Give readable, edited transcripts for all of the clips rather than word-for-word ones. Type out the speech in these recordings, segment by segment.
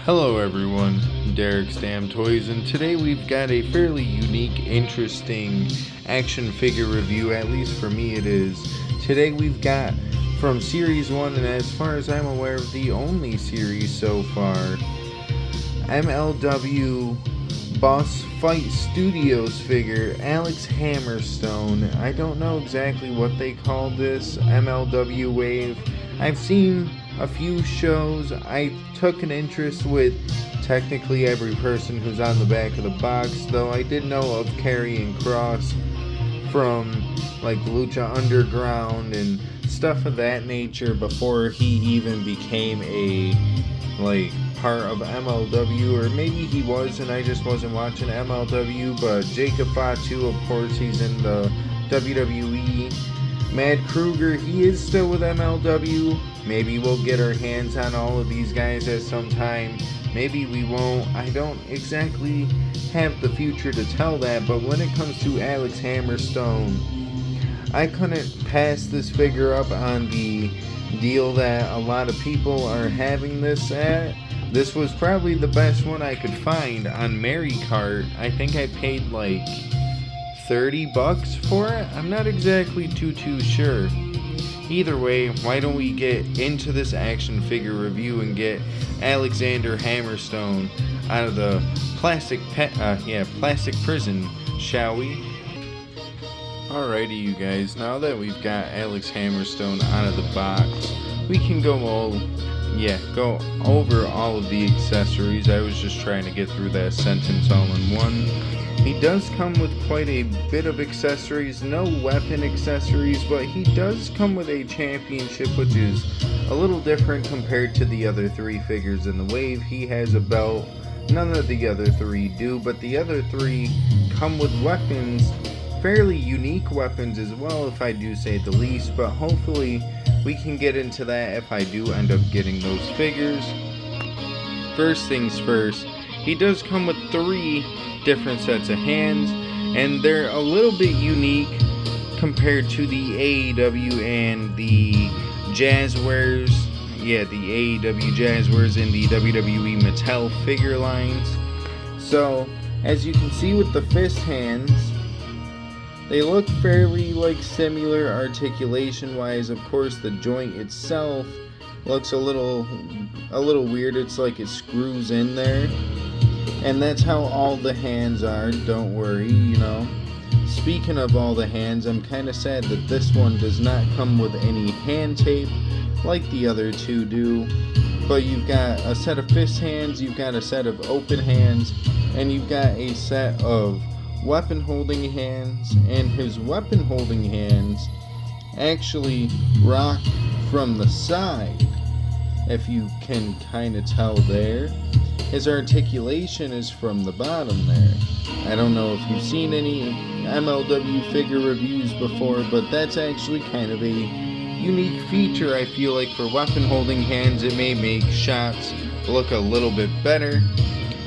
Hello everyone, Derek's Damn Toys, and today we've got a fairly unique, interesting action figure review, at least for me it is. Today we've got from Series 1, and as far as I'm aware of the only series so far, MLW Boss Fight Studios figure, Alex Hammerstone. I don't know exactly what they call this, MLW Wave. I've seen a few shows. I took an interest with technically every person who's on the back of the box, though I did know of Karrion Kross from like Lucha Underground and stuff of that nature before he even became a part of MLW, or maybe he was and I just wasn't watching MLW. But Jacob Fatu, of course, he's in the WWE. Matt Kruger, he is still with MLW. Maybe we'll get our hands on all of these guys at some time. Maybe we won't. I don't exactly have the future to tell that, but when it comes to Alex Hammerstone, I couldn't pass this figure up on the deal that a lot of people are having this at. This was probably the best one I could find on MerryCart. I think I paid like $30 for it? I'm not exactly too sure. Either way, why don't we get into this action figure review and get Alexander Hammerstone out of the plastic prison, shall we? Alrighty, you guys, now that we've got Alex Hammerstone out of the box, we can go over all of the accessories. I was just trying to get through that sentence all in one. He does come with quite a bit of accessories, no weapon accessories, but he does come with a championship, which is a little different compared to the other three figures in the wave. He has a belt, none of the other three do, but the other three come with weapons, fairly unique weapons as well, if I do say the least, but hopefully we can get into that if I do end up getting those figures. First things first, he does come with 3 different sets of hands, and they're a little bit unique compared to the AEW and the Jazzwares. Yeah, the AEW Jazzwares and the WWE Mattel figure lines. So, as you can see with the fist hands, they look fairly similar articulation wise. Of course, the joint itself looks a little weird. It's like it screws in there. And that's how all the hands are, don't worry, Speaking of all the hands, I'm kind of sad that this one does not come with any hand tape like the other two do. But you've got a set of fist hands, you've got a set of open hands, and you've got a set of weapon holding hands. And his weapon holding hands actually rock from the side, if you can kind of tell there. His articulation is from the bottom there. I don't know if you've seen any MLW figure reviews before, but that's actually kind of a unique feature. I feel like for weapon holding hands, it may make shots look a little bit better.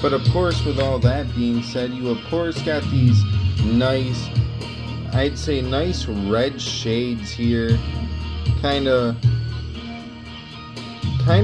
But of course, with all that being said, you of course got these nice red shades here. Kind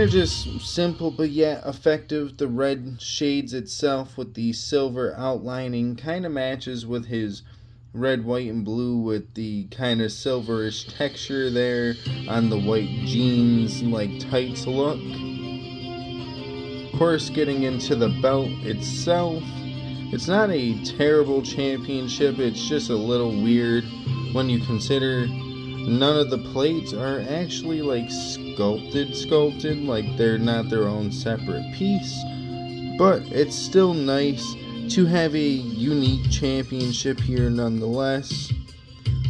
of just simple but yet effective. The red shades itself with the silver outlining kind of matches with his red, white, and blue with the kind of silverish texture there on the white jeans, like tights look. Of course, getting into the belt itself, it's not a terrible championship. It's just a little weird when you consider none of the plates are actually sculpted, like they're not their own separate piece. But it's still nice to have a unique championship here nonetheless.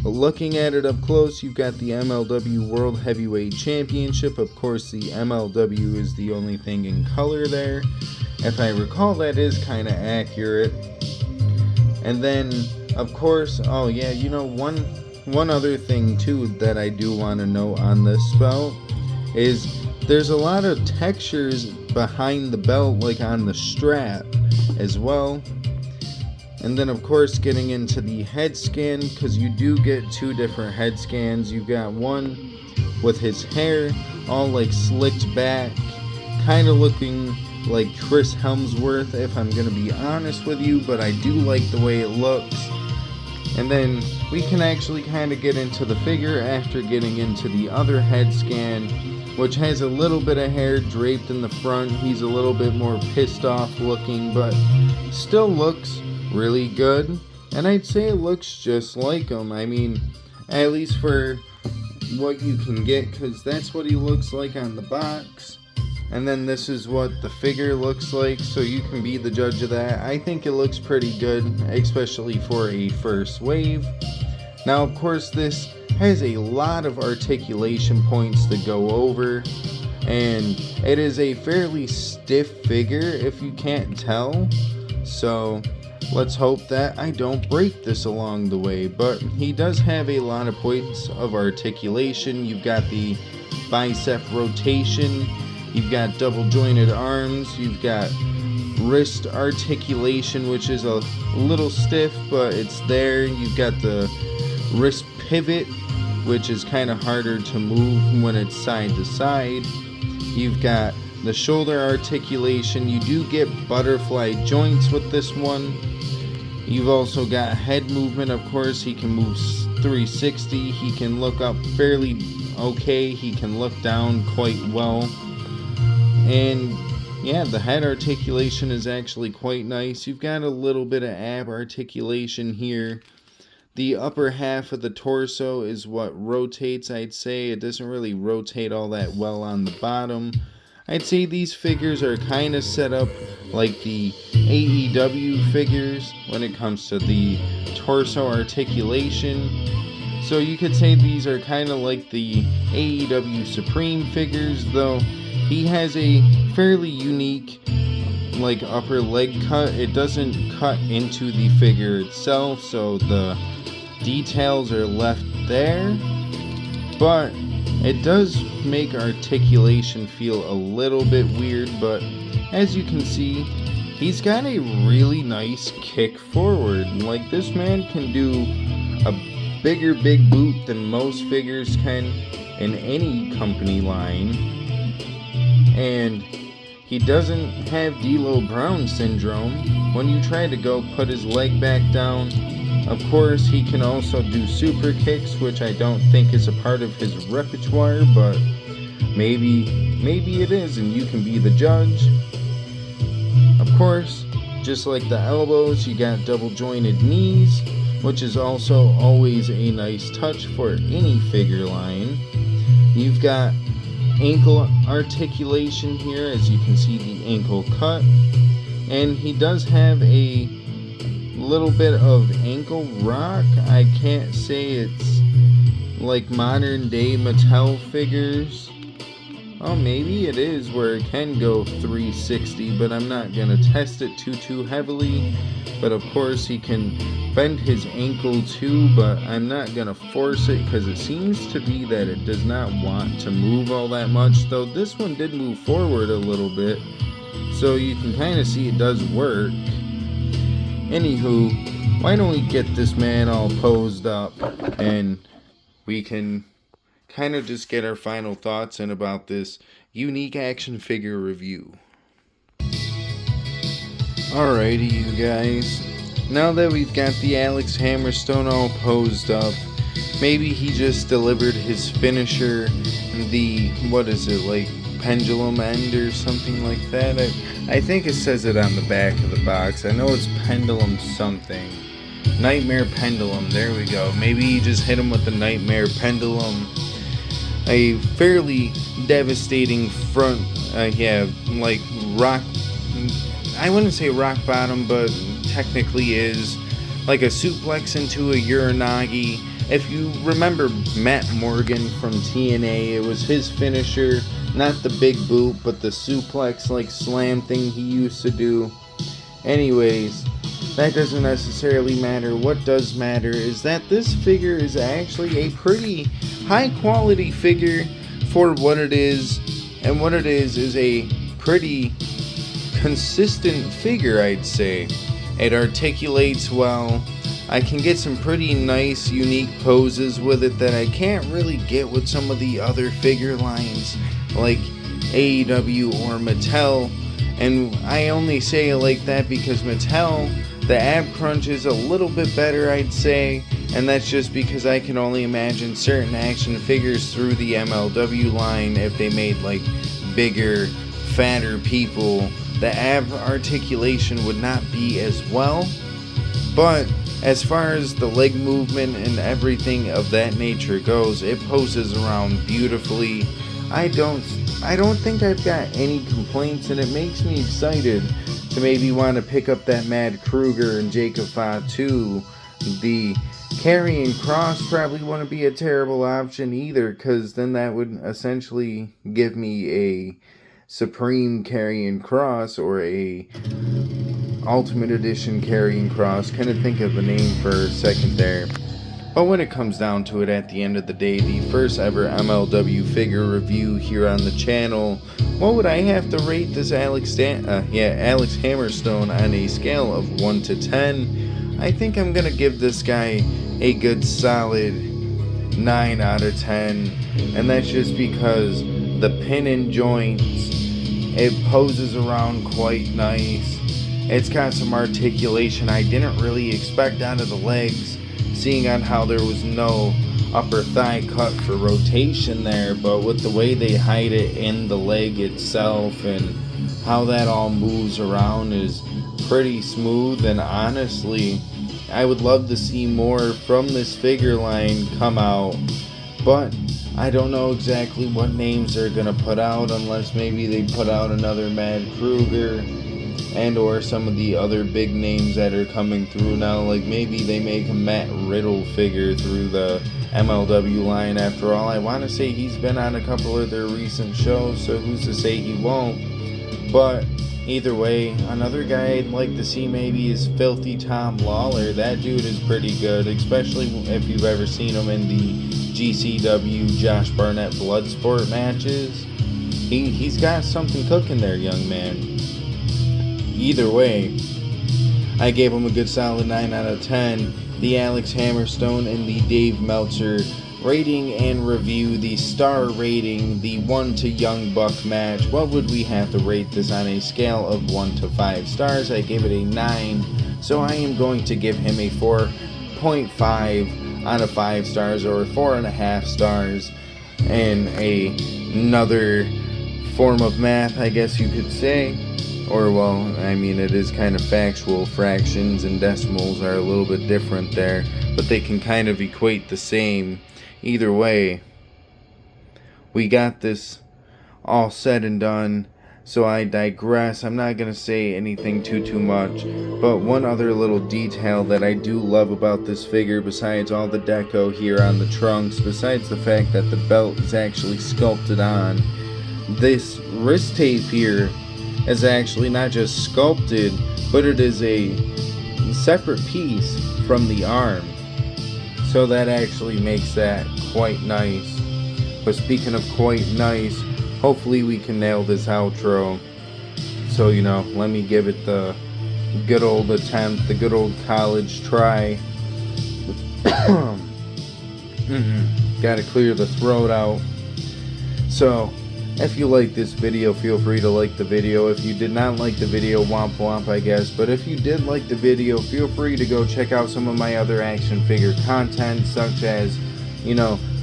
Looking at it up close, you've got the MLW World Heavyweight Championship. Of course, the MLW is the only thing in color there. If I recall, that is kind of accurate. And then, of course, one other thing too that I do want to note on this belt is there's a lot of textures behind the belt, like on the strap as well. And then of course getting into the head scan, because you do get 2 different head scans. You've got one with his hair all slicked back, kind of looking like Chris Hemsworth, if I'm gonna be honest with you, but I do like the way it looks. And then we can actually kind of get into the figure after getting into the other head scan, which has a little bit of hair draped in the front. He's a little bit more pissed off looking, but still looks really good. And I'd say it looks just like him. I mean, at least for what you can get, because that's what he looks like on the box. And then this is what the figure looks like, so you can be the judge of that. I think it looks pretty good, especially for a first wave. Now, of course, this has a lot of articulation points to go over, and it is a fairly stiff figure if you can't tell. So let's hope that I don't break this along the way. But he does have a lot of points of articulation. You've got the bicep rotation, you've got double jointed arms, you've got wrist articulation, which is a little stiff, but it's there. You've got the wrist pivot, which is kind of harder to move when it's side to side. You've got the shoulder articulation. You do get butterfly joints with this one. You've also got head movement. Of course, he can move 360. He can look up fairly okay. He can look down quite well. And yeah, the head articulation is actually quite nice. You've got a little bit of ab articulation here. The upper half of the torso is what rotates, I'd say. It doesn't really rotate all that well on the bottom. I'd say these figures are kind of set up like the AEW figures when it comes to the torso articulation. So you could say these are kind of like the AEW Supreme figures, though he has a fairly unique like upper leg cut. It doesn't cut into the figure itself, so the details are left there, but it does make articulation feel a little bit weird. But as you can see, he's got a really nice kick forward. Like, this man can do a bigger big boot than most figures can in any company line, and he doesn't have D'Lo Brown syndrome when you try to go put his leg back down. Of course, he can also do super kicks, which I don't think is a part of his repertoire, but maybe it is, and you can be the judge. Of course, just like the elbows, you got double jointed knees, which is also always a nice touch for any figure line. You've got ankle articulation here, as you can see the ankle cut, and he does have a little bit of ankle rock. I can't say it's like modern day Mattel figures. Oh, maybe it is where it can go 360, but I'm not gonna test it too heavily. But of course he can bend his ankle too, but I'm not gonna force it because it seems to be that it does not want to move all that much, though this one did move forward a little bit, so you can kind of see it does work. Anywho, why don't we get this man all posed up and we can kind of just get our final thoughts in about this unique action figure review. Alrighty, you guys. Now that we've got the Alex Hammerstone all posed up, maybe he just delivered his finisher, the, what is it, like pendulum end or something like that. I think it says it on the back of the box. I know it's pendulum something. Nightmare pendulum, there we go. Maybe he just hit him with the nightmare pendulum. A fairly devastating front, like rock, I wouldn't say rock bottom, but technically is like a suplex into a uranagi. If you remember Matt Morgan from TNA, it was his finisher, not the big boot, but the suplex like slam thing he used to do. Anyways, that doesn't necessarily matter. What does matter is that this figure is actually a pretty high quality figure for what it is, and what it is a pretty consistent figure, I'd say. It articulates well. I can get some pretty nice unique poses with it that I can't really get with some of the other figure lines like AEW or Mattel. And I only say it like that because Mattel, the ab crunch is a little bit better, I'd say, and that's just because I can only imagine certain action figures through the MLW line, if they made like bigger, fatter people, the ab articulation would not be as well. But as far as the leg movement and everything of that nature goes, it poses around beautifully. I don't think I've got any complaints, and it makes me excited to maybe want to pick up that Mad Kruger and Jacob Fatu. The carrying cross probably wouldn't be a terrible option either, because then that would essentially give me a Supreme carrying cross or a Ultimate Edition carrying cross. Couldn't think of the name for a second there. But when it comes down to it, at the end of the day, the first ever MLW figure review here on the channel, what would I have to rate this Alex Hammerstone on a scale of 1 to 10? I think I'm going to give this guy a good solid 9 out of 10. And that's just because the pin and joints, it poses around quite nice. It's got some articulation I didn't really expect out of the legs, seeing on how there was no upper thigh cut for rotation there, but with the way they hide it in the leg itself and how that all moves around is pretty smooth. And honestly, I would love to see more from this figure line come out, but I don't know exactly what names they're gonna put out, unless maybe they put out another Mad Kruger and or some of the other big names that are coming through now. Like maybe they make a Matt Riddle figure through the MLW line. After all, I want to say he's been on a couple of their recent shows, so who's to say he won't. But either way, another guy I'd like to see maybe is Filthy Tom Lawler. That dude is pretty good, especially if you've ever seen him in the GCW Josh Barnett Bloodsport matches. He's got something cooking there, young man. Either way, I gave him a good solid 9 out of 10. The Alex Hammerstone and the Dave Meltzer rating and review, the star rating, the 1 to Young Buck match. What would we have to rate this on a scale of 1 to 5 stars? I gave it a 9, so I am going to give him a 4.5 out of 5 stars, or 4.5 stars, and another form of math, I guess you could say. Or, well, I mean, it is kind of factual. Fractions and decimals are a little bit different there, but they can kind of equate the same. Either way, we got this all said and done, so I digress. I'm not going to say anything too much, but one other little detail that I do love about this figure, besides all the deco here on the trunks, besides the fact that the belt is actually sculpted on, this wrist tape here is actually not just sculpted, but it is a separate piece from the arm. So that actually makes that quite nice. But speaking of quite nice, hopefully we can nail this outro. So, let me give it the good old attempt, the good old college try. Gotta clear the throat out. So, if you like this video, feel free to like the video. If you did not like the video, womp womp, I guess. But if you did like the video, feel free to go check out some of my other action figure content, such as,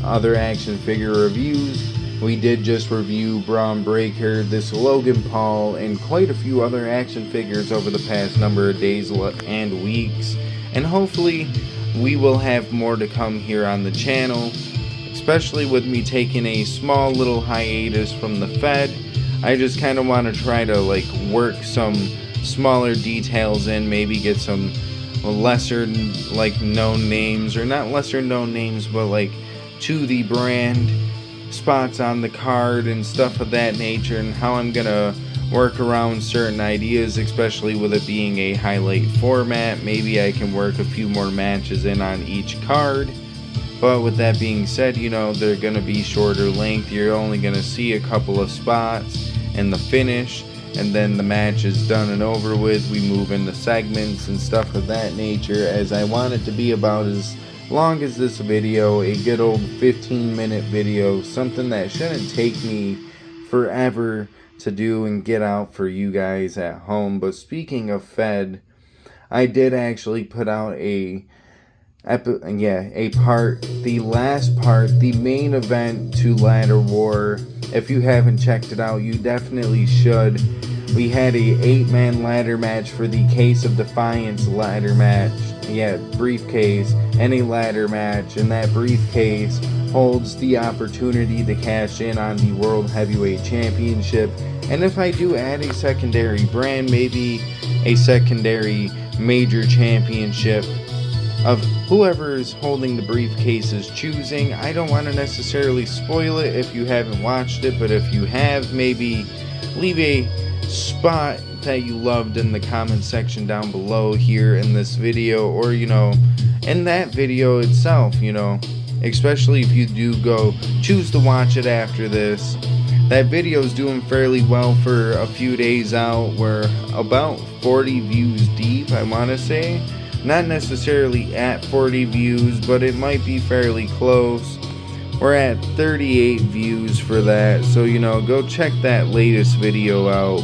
other action figure reviews. We did just review Braun Breaker, this Logan Paul, and quite a few other action figures over the past number of days and weeks. And hopefully, we will have more to come here on the channel. Especially with me taking a small little hiatus from the Fed. I just kind of want to try to work some smaller details in, maybe get some lesser known names, or not lesser known names, but to the brand spots on the card and stuff of that nature, and how I'm gonna work around certain ideas, especially with it being a highlight format. Maybe I can work a few more matches in on each card. But with that being said, they're going to be shorter length. You're only going to see a couple of spots and the finish, and then the match is done and over with. We move into segments and stuff of that nature, as I want it to be about as long as this video, a good old 15-minute video, something that shouldn't take me forever to do and get out for you guys at home. But speaking of Fed, I did actually put out the last part, the main event to Ladder War. If you haven't checked it out, you definitely should. We had a 8-man ladder match for the Case of Defiance ladder match. Briefcase and a ladder match, and that briefcase holds the opportunity to cash in on the World Heavyweight Championship. And if I do add a secondary brand, maybe a secondary major championship of whoever is holding the briefcase's choosing. I don't want to necessarily spoil it if you haven't watched it, but if you have, maybe leave a spot that you loved in the comment section down below here in this video, or in that video itself, especially if you do choose to watch it after this. That video is doing fairly well for a few days out. We're about 40 views deep, I want to say. Not necessarily at 40 views, but it might be fairly close. We're at 38 views for that, so go check that latest video out.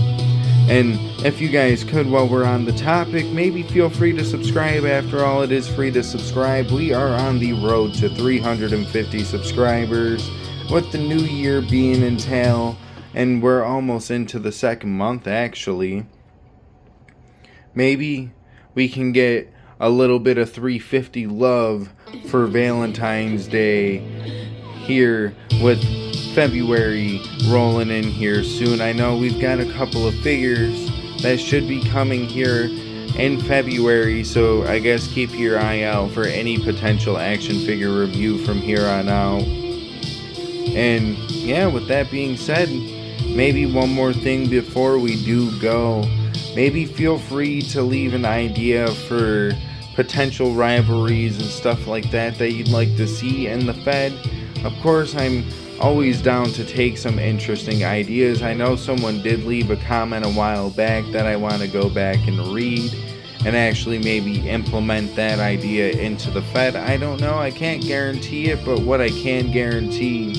And if you guys could, while we're on the topic, maybe feel free to subscribe. After all, it is free to subscribe. We are on the road to 350 subscribers, with the new year being in tail, and we're almost into the second month actually. Maybe we can get a little bit of 350 love for Valentine's Day here, with February rolling in here soon. I know we've got a couple of figures that should be coming here in February, so I guess keep your eye out for any potential action figure review from here on out. And with that being said, maybe one more thing before we do go. Maybe feel free to leave an idea for potential rivalries and stuff like that you'd like to see in the Fed. Of course, I'm always down to take some interesting ideas. I know someone did leave a comment a while back that I want to go back and read and actually maybe implement that idea into the Fed. I don't know, I can't guarantee it, but what I can guarantee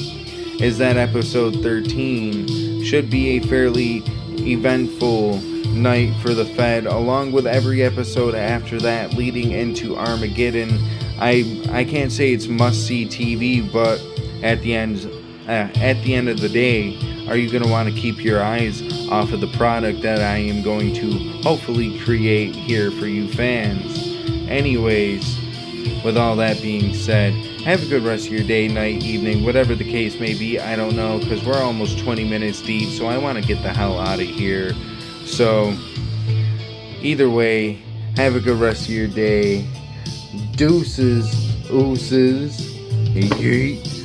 is that episode 13 should be a fairly eventful night for the Fed, along with every episode after that leading into Armageddon. I can't say it's must-see TV, but at the end of the day, are you going to want to keep your eyes off of the product that I am going to hopefully create here for you fans? Anyways, with all that being said, have a good rest of your day, night, evening, whatever the case may be. I don't know, because we're almost 20 minutes deep, so I want to get the hell out of here. So, either way, have a good rest of your day. Deuces, ooses, yeet.